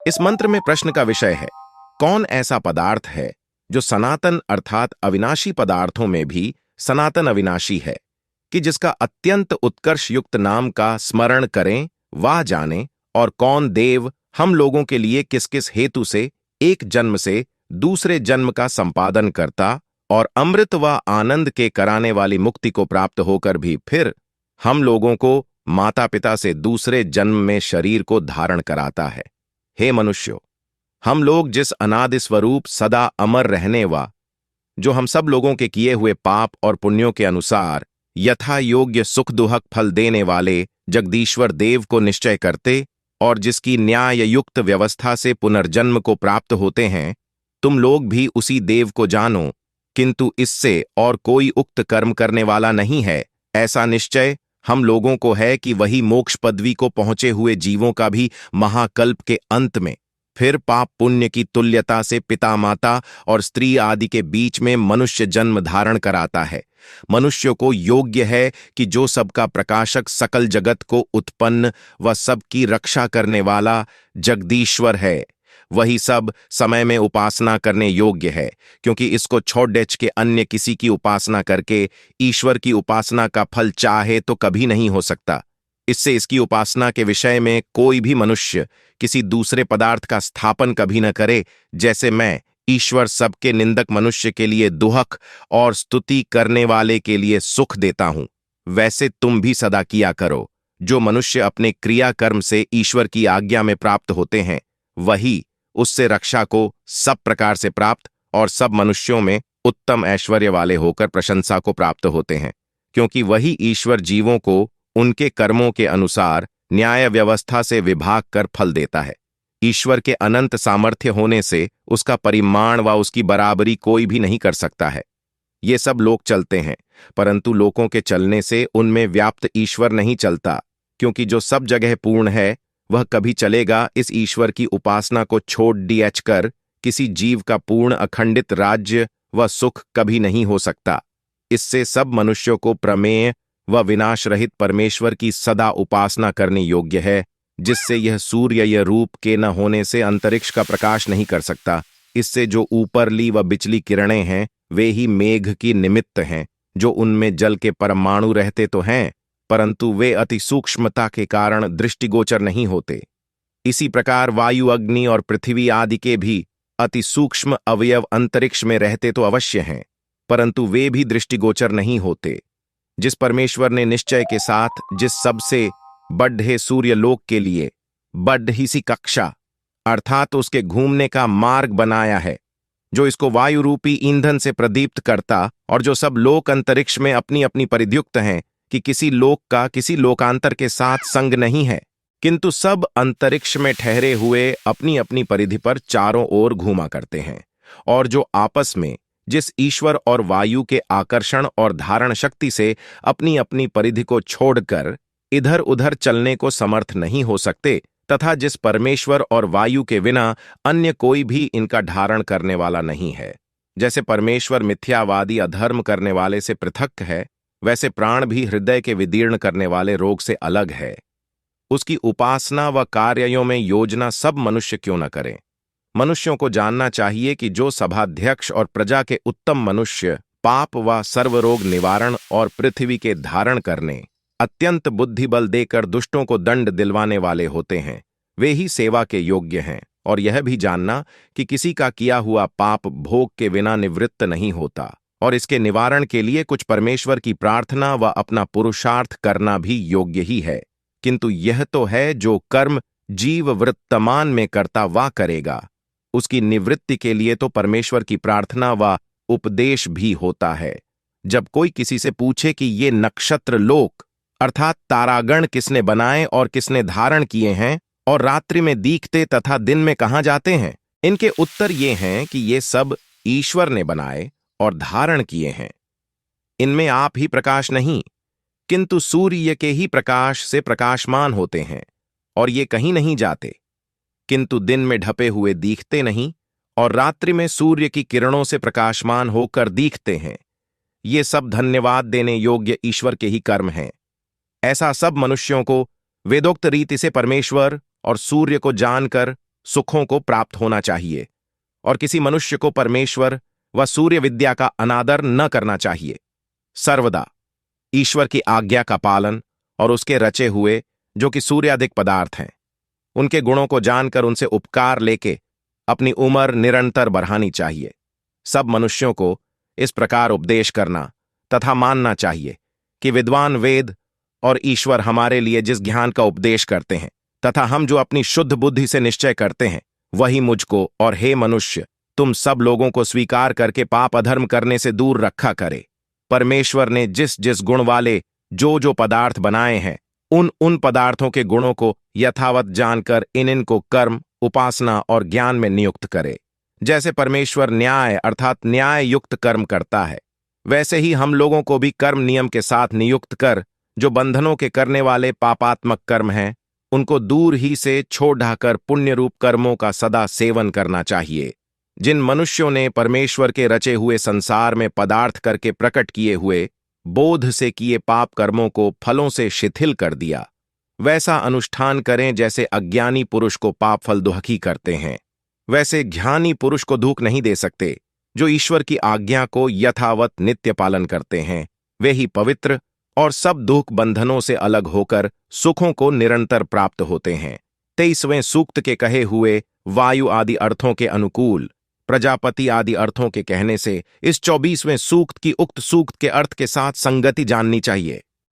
इस मंत्र में प्रश्न का विषय है, कौन ऐसा पदार्थ है जो सनातन अर्थात अविनाशी पदार्थों में भी सनातन अविनाशी है, कि जिसका अत्यंत उत्कर्ष युक्त नाम का स्मरण करें वह जाने, और कौन देव हम लोगों के लिए किस किस हेतु से एक जन्म से दूसरे जन्म का संपादन करता और अमृत व आनंद के कराने वाली मुक्ति को प्राप्त होकर भी फिर हम लोगों को माता पिता से दूसरे जन्म में शरीर को धारण कराता है। हे मनुष्यों, हम लोग जिस अनादि स्वरूप सदा अमर रहने व जो हम सब लोगों के किए हुए पाप और पुण्यों के अनुसार यथा योग्य सुख दुहक फल देने वाले जगदीश्वर देव को निश्चय करते और जिसकी न्याय युक्त व्यवस्था से पुनर्जन्म को प्राप्त होते हैं, तुम लोग भी उसी देव को जानो, किंतु इससे और कोई उक्त कर्म करने वाला नहीं है। ऐसा निश्चय हम लोगों को है कि वही मोक्ष पदवी को पहुंचे हुए जीवों का भी महाकल्प के अंत में फिर पाप पुण्य की तुल्यता से पिता माता और स्त्री आदि के बीच में मनुष्य जन्म धारण कराता है। मनुष्य को योग्य है कि जो सबका प्रकाशक सकल जगत को उत्पन्न व सबकी रक्षा करने वाला जगदीश्वर है, वही सब समय में उपासना करने योग्य है, क्योंकि इसको छोड़ के अन्य किसी की उपासना करके ईश्वर की उपासना का फल चाहे तो कभी नहीं हो सकता। इससे इसकी उपासना के विषय में कोई भी मनुष्य किसी दूसरे पदार्थ का स्थापन कभी न करे। जैसे मैं ईश्वर सबके निंदक मनुष्य के लिए दुहक और स्तुति करने वाले के लिए सुख देता हूं, वैसे तुम भी सदा किया करो। जो मनुष्य अपने क्रिया कर्म से ईश्वर की आज्ञा में प्राप्त होते हैं, वही उससे रक्षा को सब प्रकार से प्राप्त और सब मनुष्यों में उत्तम ऐश्वर्य वाले होकर प्रशंसा को प्राप्त होते हैं, क्योंकि वही ईश्वर जीवों को उनके कर्मों के अनुसार न्याय व्यवस्था से विभाग कर फल देता है। ईश्वर के अनंत सामर्थ्य होने से उसका परिमाण व उसकी बराबरी कोई भी नहीं कर सकता है। ये सब लोग चलते हैं, परंतु लोगों के चलने से उनमें व्याप्त ईश्वर नहीं चलता, क्योंकि जो सब जगह पूर्ण है वह कभी चलेगा इस ईश्वर की उपासना को छोड़ कर किसी जीव का पूर्ण अखंडित राज्य व सुख कभी नहीं हो सकता। इससे सब मनुष्यों को प्रमेय व विनाश रहित परमेश्वर की सदा उपासना करनी योग्य है, जिससे यह सूर्य यह रूप के न होने से अंतरिक्ष का प्रकाश नहीं कर सकता। इससे जो ऊपरली व बिचली किरणें हैं वे ही मेघ की निमित्त हैं, जो उनमें जल के परमाणु रहते तो हैं, परंतु वे अति सूक्ष्मता के कारण दृष्टिगोचर नहीं होते। इसी प्रकार वायु अग्नि और पृथ्वी आदि के भी अति सूक्ष्म अवयव अंतरिक्ष में रहते तो अवश्य हैं, परंतु वे भी दृष्टिगोचर नहीं होते। जिस परमेश्वर ने निश्चय के साथ जिस सबसे बढ़े सूर्यलोक के लिए बढ़ी सी कक्षा अर्थात उसके घूमने का मार्ग बनाया है, जो इसको वायु रूपी ईंधन से प्रदीप्त करता, और जो सब लोक अंतरिक्ष में अपनी अपनी परिद्युक्त हैं कि किसी लोक का किसी लोकांतर के साथ संग नहीं है, किंतु सब अंतरिक्ष में ठहरे हुए अपनी अपनी परिधि पर चारों ओर घूमा करते हैं, और जो आपस में जिस ईश्वर और वायु के आकर्षण और धारण शक्ति से अपनी अपनी परिधि को छोड़कर इधर उधर चलने को समर्थ नहीं हो सकते, तथा जिस परमेश्वर और वायु के बिना अन्य कोई भी इनका धारण करने वाला नहीं है। जैसे परमेश्वर मिथ्यावादी अधर्म करने वाले से पृथक है, वैसे प्राण भी हृदय के विदीर्ण करने वाले रोग से अलग है। उसकी उपासना व कार्यों में योजना सब मनुष्य क्यों न करें। मनुष्यों को जानना चाहिए कि जो सभाध्यक्ष और प्रजा के उत्तम मनुष्य पाप व सर्वरोग निवारण और पृथ्वी के धारण करने अत्यंत बुद्धिबल देकर दुष्टों को दंड दिलवाने वाले होते हैं, वे ही सेवा के योग्य हैं। और यह भी जानना कि किसी का किया हुआ पाप भोग के बिना निवृत्त नहीं होता, और इसके निवारण के लिए कुछ परमेश्वर की प्रार्थना व अपना पुरुषार्थ करना भी योग्य ही है। किंतु यह तो है जो कर्म जीव वृत्तमान में करता वह करेगा, उसकी निवृत्ति के लिए तो परमेश्वर की प्रार्थना व उपदेश भी होता है। जब कोई किसी से पूछे कि ये नक्षत्र लोक अर्थात तारागण किसने बनाए और किसने धारण किए हैं, और रात्रि में दिखते तथा दिन में कहाँ जाते हैं, इनके उत्तर ये हैं कि ये सब ईश्वर ने बनाए और धारण किए हैं। इनमें आप ही प्रकाश नहीं, किंतु सूर्य के ही प्रकाश से प्रकाशमान होते हैं, और ये कहीं नहीं जाते, किंतु दिन में ढपे हुए दिखते नहीं और रात्रि में सूर्य की किरणों से प्रकाशमान होकर दिखते हैं। ये सब धन्यवाद देने योग्य ईश्वर के ही कर्म हैं। ऐसा सब मनुष्यों को वेदोक्त रीति से परमेश्वर और सूर्य को जानकर सुखों को प्राप्त होना चाहिए और किसी मनुष्य को परमेश्वर व सूर्य विद्या का अनादर न करना चाहिए। सर्वदा ईश्वर की आज्ञा का पालन और उसके रचे हुए जो कि सूर्याधिक पदार्थ हैं, उनके गुणों को जानकर उनसे उपकार लेके अपनी उम्र निरंतर बढ़ानी चाहिए। सब मनुष्यों को इस प्रकार उपदेश करना तथा मानना चाहिए कि विद्वान वेद और ईश्वर हमारे लिए जिस ज्ञान का उपदेश करते हैं तथा हम जो अपनी शुद्ध बुद्धि से निश्चय करते हैं, वही मुझको और हे मनुष्य तुम सब लोगों को स्वीकार करके पाप अधर्म करने से दूर रखा करे। परमेश्वर ने जिस जिस गुण वाले जो पदार्थ बनाए हैं, उन पदार्थों के गुणों को यथावत जानकर इनको कर्म, उपासना और ज्ञान में नियुक्त करे। जैसे परमेश्वर न्याय अर्थात न्याय युक्त कर्म करता है, वैसे ही हम लोगों को भी कर्म नियम के साथ नियुक्त कर जो बंधनों के करने वाले पापात्मक कर्म हैं, उनको दूर ही से छोड़ ढाकर पुण्य रूप कर्मों का सदा सेवन करना चाहिए। जिन मनुष्यों ने परमेश्वर के रचे हुए संसार में पदार्थ करके प्रकट किए हुए बोध से किए पाप कर्मों को फलों से शिथिल कर दिया, वैसा अनुष्ठान करें जैसे अज्ञानी पुरुष को पाप फल दुहकी करते हैं। वैसे ज्ञानी पुरुष को दुख नहीं दे सकते। जो ईश्वर की आज्ञा को यथावत नित्य पालन करते हैं, वे ही पवित्र और सब दुख बंधनों से अलग होकर सुखों को निरंतर प्राप्त होते हैं। 23वें सूक्त के कहे हुए वायु आदि अर्थों के अनुकूल प्रजापति आदि अर्थों के कहने से इस 24वें सूक्त की उक्त सूक्त के अर्थ के साथ संगति जाननी चाहिए।